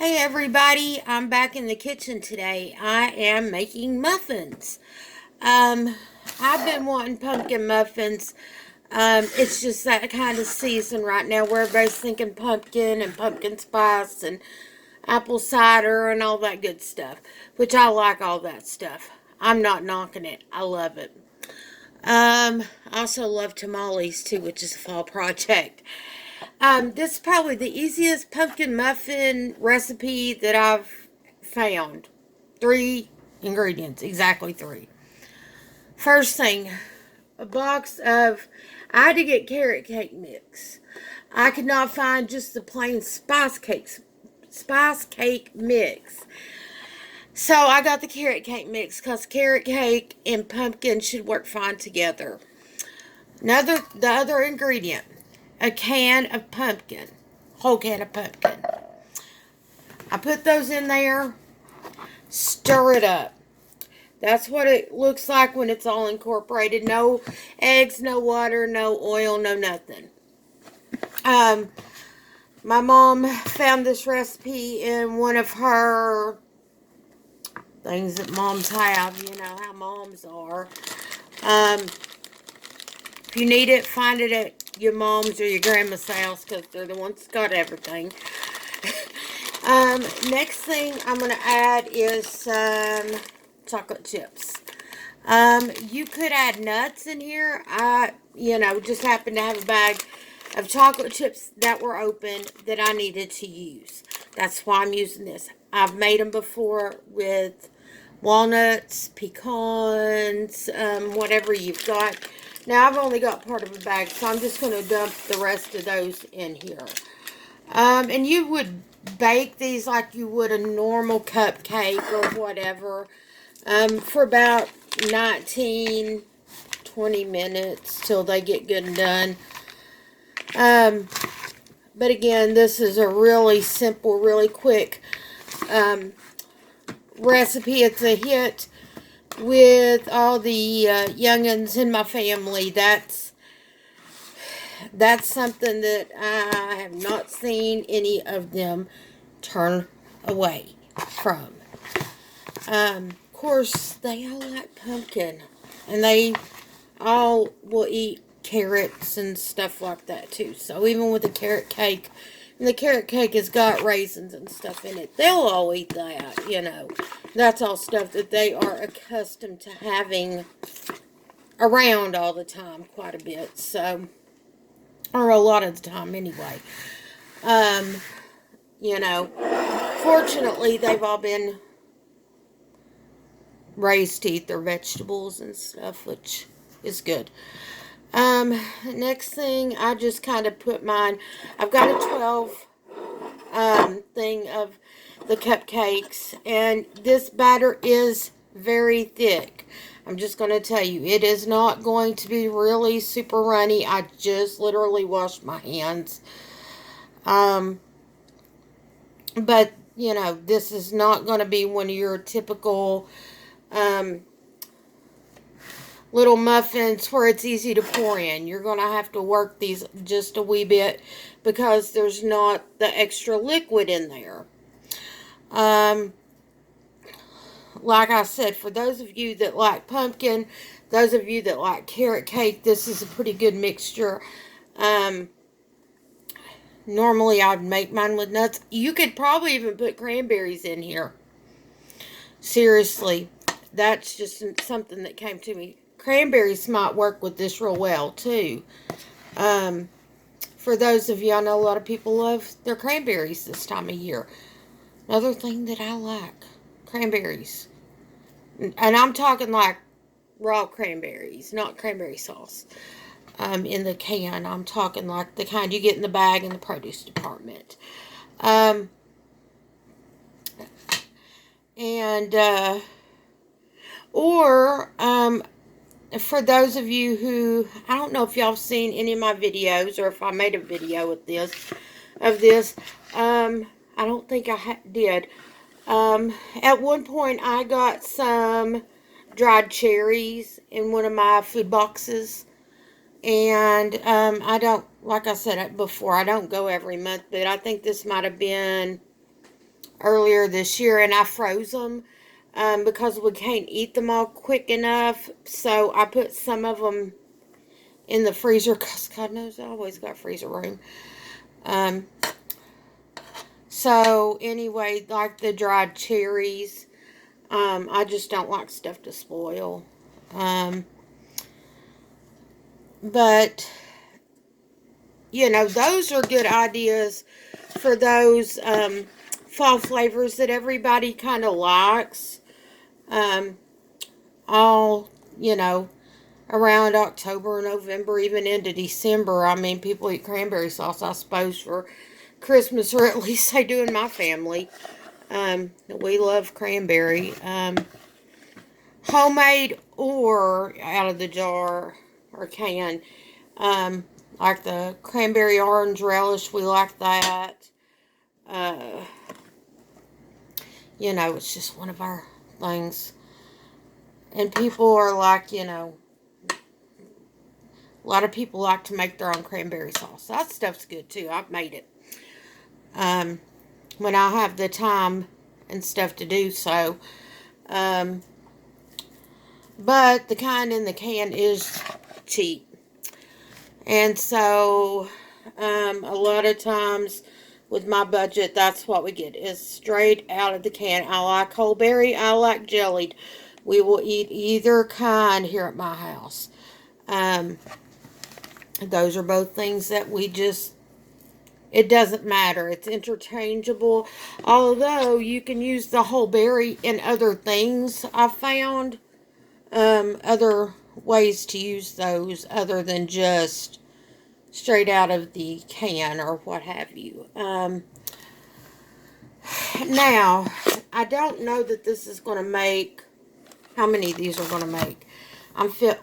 Hey everybody, I'm back in the kitchen today. I am making muffins. Um, I've been wanting pumpkin muffins. It's just that kind of season right now where everybody's thinking pumpkin and pumpkin spice and apple cider and all that good stuff, which I like all that stuff. I'm not knocking it. I love it. I also love tamales too, which is a fall project. This is probably the easiest pumpkin muffin recipe that I've found. 3 ingredients, exactly 3. First thing, a box of, I had to get carrot cake mix. I could not find just the plain spice cake mix. So I got the carrot cake mix because carrot cake and pumpkin should work fine together. The other ingredient, a can of pumpkin, whole can of pumpkin. I put those in there, stir it up. That's what it looks like when it's all incorporated. No eggs, no water, no oil, no nothing. Um, my mom found this recipe in one of her things that moms have. You know how moms are. If you need it, find it at your mom's or your grandma's house because they're the ones that got everything. Next thing I'm going to add is some chocolate chips. You could add nuts in here. I, just happened to have a bag of chocolate chips that were open that I needed to use. That's why I'm using this. I've made them before with walnuts, pecans, whatever you've got. Now, I've only got part of a bag, so I'm just going to dump the rest of those in here. And you would bake these like you would a normal cupcake or whatever for about 19, 20 minutes till they get good and done. But again, this is a really simple, really quick recipe. It's a hit with all the youngins in my family. That's something that I have not seen any of them turn away from. Of course, they all like pumpkin, and they all will eat carrots and stuff like that too. So even with the carrot cake, and the carrot cake has got raisins and stuff in it, they'll all eat that. That's all stuff that they are accustomed to having around all the time, quite a bit. So, or a lot of the time anyway. Fortunately, they've all been raised to eat their vegetables and stuff, which is good. Next thing, I just kind of put mine, I've got a 12 thing of the cupcakes, and this batter is very thick. I'm just going to tell you, it is not going to be really super runny. I just literally washed my hands. But, this is not going to be one of your typical little muffins where it's easy to pour in. You're going to have to work these just a wee bit because there's not the extra liquid in there. Like I said, for those of you that like pumpkin, those of you that like carrot cake, this is a pretty good mixture. Normally I'd make mine with nuts. You could probably even put cranberries in here. Seriously, that's just something that came to me. Cranberries might work with this real well too. For those of you, I know a lot of people love their cranberries this time of year. Another thing that I like, cranberries. And I'm talking like raw cranberries, not cranberry sauce. In the can, I'm talking like the kind you get in the bag in the produce department. For those of you who, I don't know if y'all have seen any of my videos or if I made a video of this. I don't think I did. At one point, I got some dried cherries in one of my food boxes. And I don't, like I said before, I don't go every month, but I think this might have been earlier this year, and I froze them because we can't eat them all quick enough. So I put some of them in the freezer because God knows I always got freezer room. So anyway, like the dried cherries, I just don't like stuff to spoil. But you know, those are good ideas for those fall flavors that everybody kind of likes. All, you know, around October, November, even into December. I mean, people eat cranberry sauce, I suppose, for Christmas, or at least they do in my family. We love cranberry. Homemade or out of the jar or can. Like the cranberry orange relish, we like that. Uh, you know, it's just one of our things. And people are like, you know, a lot of people like to make their own cranberry sauce. That stuff's good too. I've made it. When I have the time and stuff to do so. But the kind in the can is cheap. And so, a lot of times with my budget, that's what we get, is straight out of the can. I like whole berry, I like jellied. We will eat either kind here at my house. Those are both things that we just, it doesn't matter. It's interchangeable. Although you can use the whole berry in other things, I've found. Other ways to use those other than just straight out of the can or what have you. Now, I don't know that this is going to make, how many of these are going to make.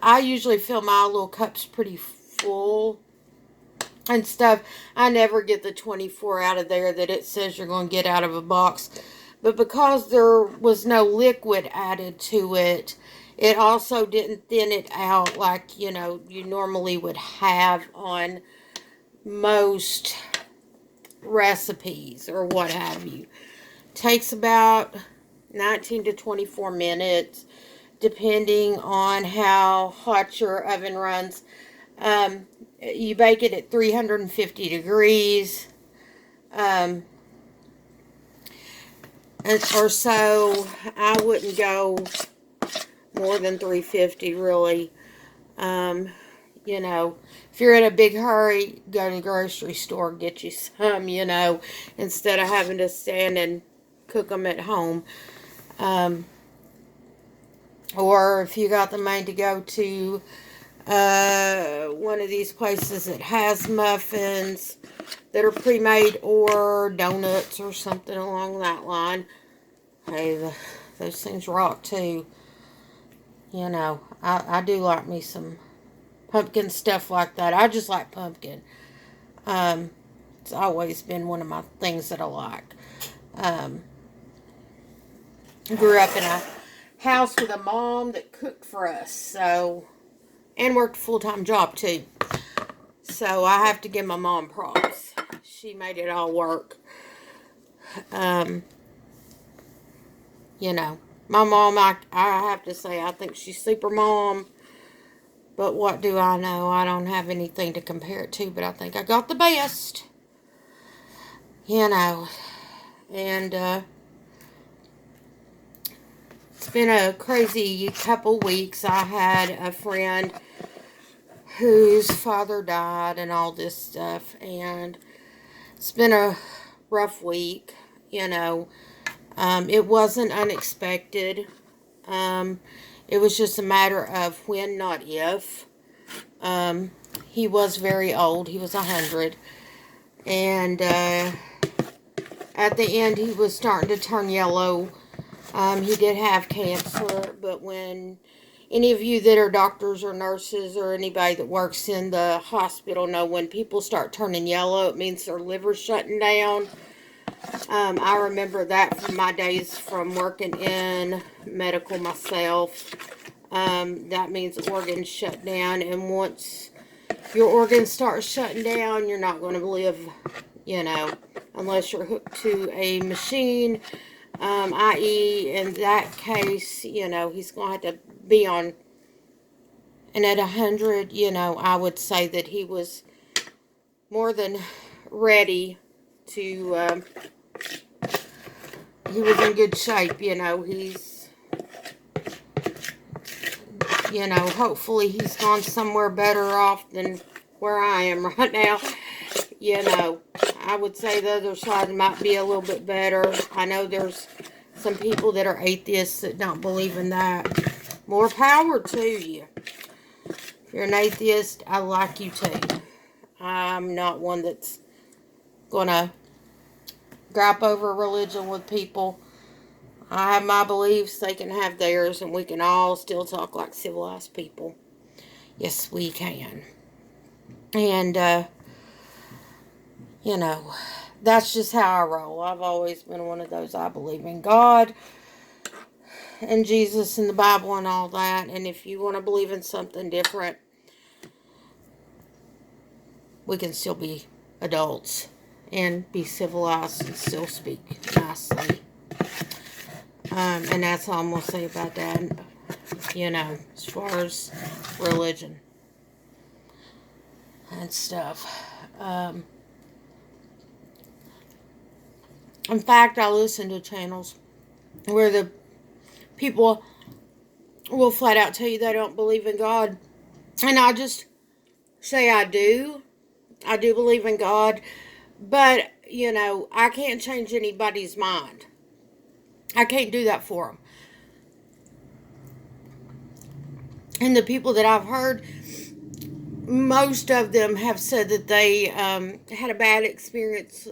I usually fill my little cups pretty full and stuff. I never get the 24 out of there that it says you're going to get out of a box. But because there was no liquid added to it, it also didn't thin it out like, you know, you normally would have on most recipes or what have you. Takes about 19 to 24 minutes, depending on how hot your oven runs. You bake it at 350 degrees. Or so. I wouldn't go more than 350 really. You know, if you're in a big hurry, go to the grocery store, get you some, you know, instead of having to stand and cook them at home. Or if you got the money to go to one of these places that has muffins that are pre-made, or donuts or something along that line. Hey, those things rock too. You know, I do like me some pumpkin stuff like that. I just like pumpkin. It's always been one of my things that I like. Grew up in a house with a mom that cooked for us, so, and worked a full-time job too. So I have to give my mom props. She made it all work. You know, my mom, I have to say, I think she's super mom. But what do I know? I don't have anything to compare it to, but I think I got the best. You know, and it's been a crazy couple weeks. I had a friend whose father died and all this stuff, and it's been a rough week, you know. It wasn't unexpected. It was just a matter of when, not if. He was very old. He was 100. And at the end, he was starting to turn yellow. He did have cancer, but when any of you that are doctors or nurses or anybody that works in the hospital know, when people start turning yellow, it means their liver's shutting down. I remember that from my days from working in medical myself. That means organs shut down, and once your organs start shutting down, you're not going to live, you know, unless you're hooked to a machine, i.e. in that case, you know, he's going to have to be on, and at 100, you know, I would say that he was more than ready to, he was in good shape, you know, he's, you know, hopefully he's gone somewhere better off than where I am right now. You know, I would say the other side might be a little bit better. I know there's some people that are atheists that don't believe in that. More power to you. If you're an atheist, I like you too. I'm not one that's gonna gripe over religion with people. I have my beliefs, they can have theirs, and we can all still talk like civilized people. Yes, we can. And, you know, that's just how I roll. I've always been one of those. I believe in God and Jesus and the Bible and all that. And if you want to believe in something different, we can still be adults and be civilized and still speak nicely. And that's all I'm going to say about that, you know, as far as religion and stuff. In fact, I listen to channels where the people will flat out tell you they don't believe in God. And I just say I do. I do believe in God. But, you know, I can't change anybody's mind. I can't do that for them. And the people that I've heard, most of them have said that they had a bad experience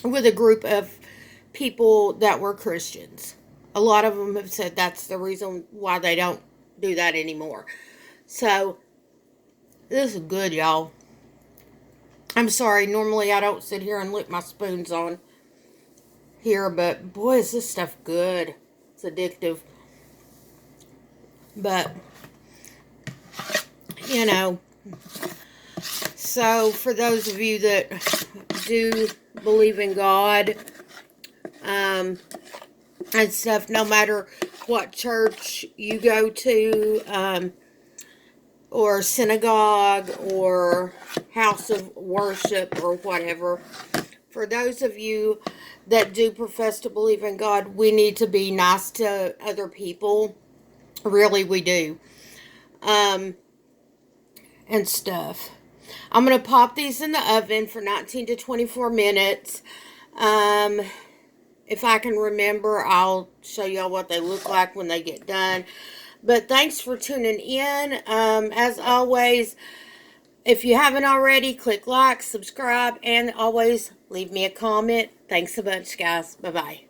with a group of people that were Christians. A lot of them have said that's the reason why they don't do that anymore. So, this is good, y'all. I'm sorry, normally I don't sit here and lick my spoons on here, but boy, is this stuff good. It's addictive. But, you know, so for those of you that do believe in God, and stuff, no matter what church you go to, or synagogue, or house of worship, or whatever, for those of you that do profess to believe in God, we need to be nice to other people. Really, we do. And stuff. I'm going to pop these in the oven for 19 to 24 minutes. If I can remember, I'll show y'all what they look like when they get done. But thanks for tuning in. As always, if you haven't already, click like, subscribe, and always leave me a comment. Thanks a bunch, guys. Bye-bye.